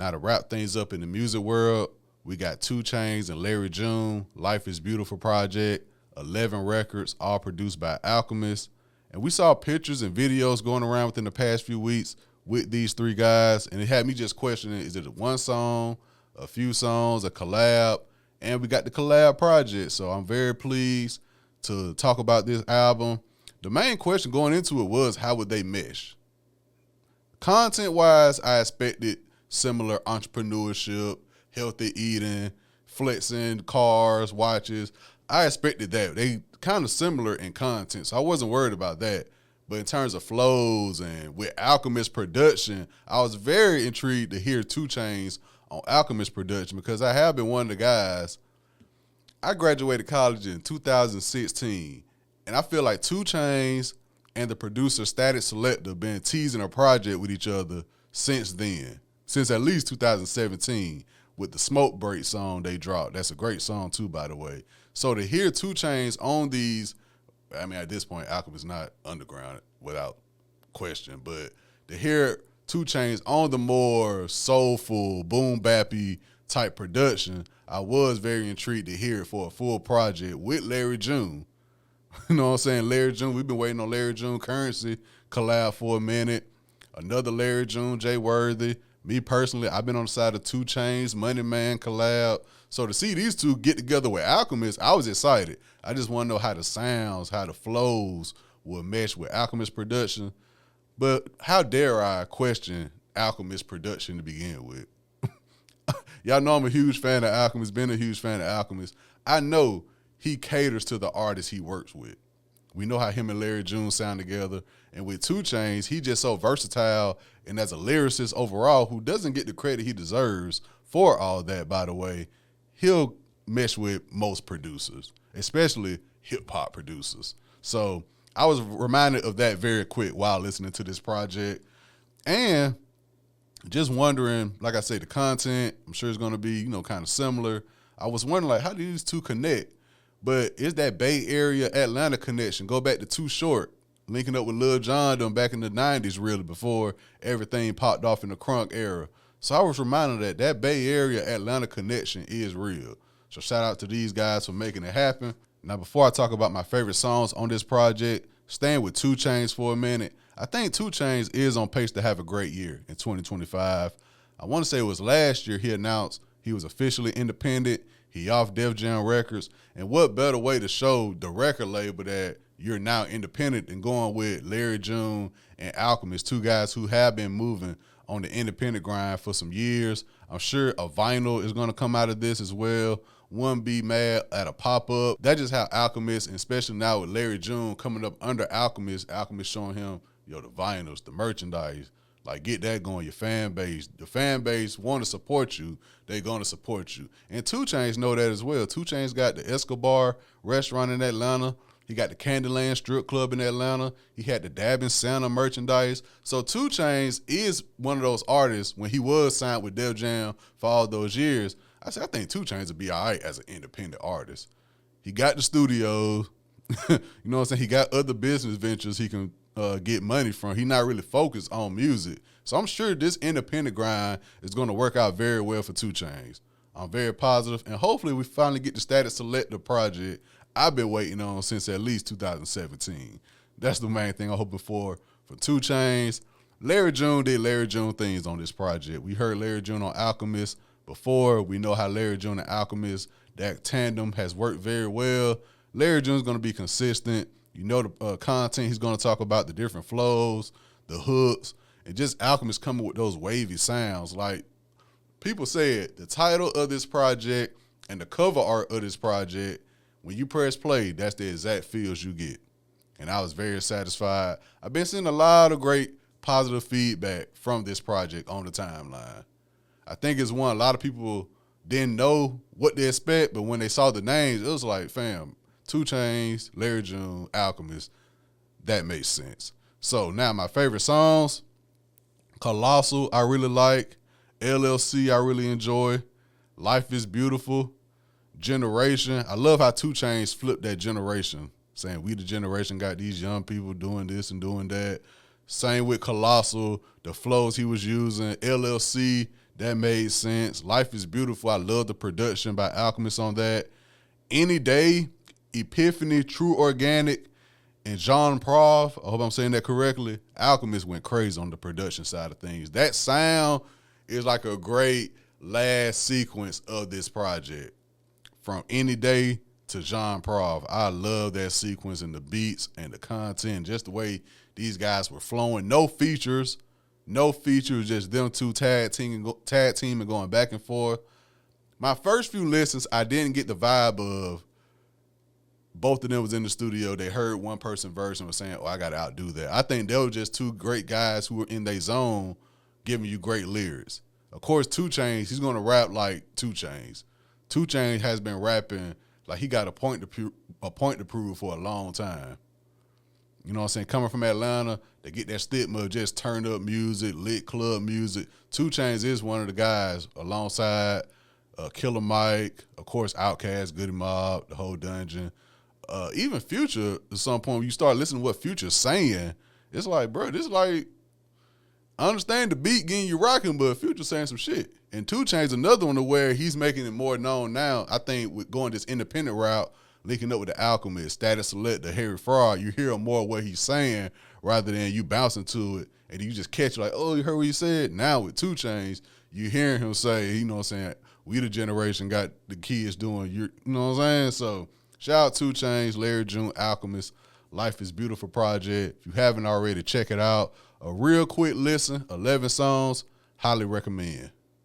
Now, to wrap things up in the music world, we got 2 Chainz and Larry June, Life is Beautiful project, 11 records, all produced by Alchemist. And we saw pictures and videos going around within the past few weeks with these 3 guys, and it had me just questioning, is it one song, a few songs, a collab? And we got the collab project, so I'm very pleased to talk about this album. The main question going into it was, how would they mesh? Content-wise, I expected similar entrepreneurship, healthy eating, flexing, cars, watches. I expected that. They kind of similar in content, so I wasn't worried about that. But in terms of flows and with Alchemist production, I was very intrigued to hear 2 Chainz on Alchemist production because I have been one of the guys. I graduated college in 2016, and I feel like 2 Chainz and the producer Static Selector been teasing a project with each other since then, since at least 2017 with the Smoke Break song they dropped. That's a great song too, by the way. So to hear 2 Chainz on these, I mean, at this point, Alchemist is not underground without question, but to hear 2 Chainz on the more soulful, boom bappy type production, I was very intrigued to hear it for a full project with Larry June. You know what I'm saying? Larry June, we've been waiting on Larry June Currency collab for a minute. Another Larry June, Jay Worthy. Me personally, I've been on the side of 2 Chainz, Money Man collab. So to see these 2 get together with Alchemist, I was excited. I just want to know how the sounds, how the flows will mesh with Alchemist production. But how dare I question Alchemist production to begin with? Y'all know I'm a huge fan of Alchemist, been a huge fan of Alchemist. I know he caters to the artists he works with. We know how him and Larry June sound together. And with 2 Chainz, he just so versatile and as a lyricist overall who doesn't get the credit he deserves for all that, by the way. He'll mesh with most producers, especially hip-hop producers. So I was reminded of that very quick while listening to this project. And just wondering, like I say, the content, I'm sure it's going to be, kind of similar. I was wondering, like, how do these 2 connect? But is that Bay Area Atlanta connection? Go back to Too Short, linking up with Lil Jon them back in the 90s, really, before everything popped off in the crunk era. So I was reminded that Bay Area Atlanta connection is real. So shout out to these guys for making it happen. Now, before I talk about my favorite songs on this project, staying with 2 Chainz for a minute, I think 2 Chainz is on pace to have a great year in 2025. I want to say it was last year he announced he was officially independent. He off Def Jam Records. And what better way to show the record label that you're now independent than going with Larry June and Alchemist, 2 guys who have been moving on the independent grind for some years. I'm sure a vinyl is going to come out of this as well. Wouldn't be mad at a pop-up. That's just how Alchemist, and especially now with Larry June coming up under Alchemist showing him, the vinyls, the merchandise, like get that going, your fan base. The fan base want to support you. They're going to support you. And 2 Chainz know that as well. 2 Chainz got the Escobar restaurant in Atlanta. He got the Candyland strip club in Atlanta. He had the Dabbing Santa merchandise. So 2 Chainz is one of those artists, when he was signed with Def Jam for all those years, I think 2 Chainz would be all right as an independent artist. He got the studios. You know what I'm saying? He got other business ventures he can get money from. He's not really focused on music. So I'm sure this independent grind is going to work out very well for 2 Chainz. I'm very positive, and hopefully we finally get the Static Selector project I've been waiting on since at least 2017. That's the main thing I'm hoping for 2 Chainz. Larry June did Larry June things on this project. We heard Larry June on Alchemist before. We know how Larry June and Alchemist, that tandem has worked very well. Larry June's going to be consistent. The content he's going to talk about, the different flows, the hooks, and just Alchemist coming with those wavy sounds. Like people said, the title of this project and the cover art of this project, when you press play, that's the exact feels you get. And I was very satisfied. I've been seeing a lot of great positive feedback from this project on the timeline. I think it's one, a lot of people didn't know what to expect, but when they saw the names, it was like, fam, 2 Chainz, Larry June, Alchemist, that makes sense. So now my favorite songs, Colossal, I really like. LLC, I really enjoy. Life is Beautiful. Generation, I love how 2 Chainz flipped that generation, saying we the generation got these young people doing this and doing that. Same with Colossal, the flows he was using. LLC, That made sense. Life is Beautiful. I love the production by Alchemist on that. Any Day, Epiphany, True Organic, and Jean Prof, I hope I'm saying that correctly, Alchemist went crazy on the production side of things. That sound is like a great last sequence of this project. From Any Day to Jean Prof, I love that sequence and the beats and the content, just the way these guys were flowing. No features, just them two tag team and going back and forth. My first few listens, I didn't get the vibe of both of them was in the studio. They heard one person verse and was saying, oh, I got to outdo that. I think they were just two great guys who were in their zone giving you great lyrics. Of course, 2 Chainz, he's going to rap like 2 Chainz. 2 Chainz has been rapping like he got a point to prove for a long time. You know what I'm saying? Coming from Atlanta, they get that stigma of just turned up music, lit club music. 2 Chainz is one of the guys alongside Killer Mike, of course, Outkast, Goody Mob, the whole Dungeon. Even Future, at some point, when you start listening to what Future's saying, it's like, bro, this is like, I understand the beat getting you rocking, but Future's saying some shit. And 2 Chainz, another one to where he's making it more known now. I think with going this independent route, linking up with the Alchemist, Status Select, the Harry Fraud, you hear more of what he's saying rather than you bouncing to it and you just catch it like, oh, you heard what he said? Now with 2 Chainz, you hearing him say, you know what I'm saying, we the generation got the kids doing, you know what I'm saying? So shout out 2 Chainz, Larry June, Alchemist, Life is Beautiful project. If you haven't already, check it out. A real quick listen, 11 songs, highly recommend.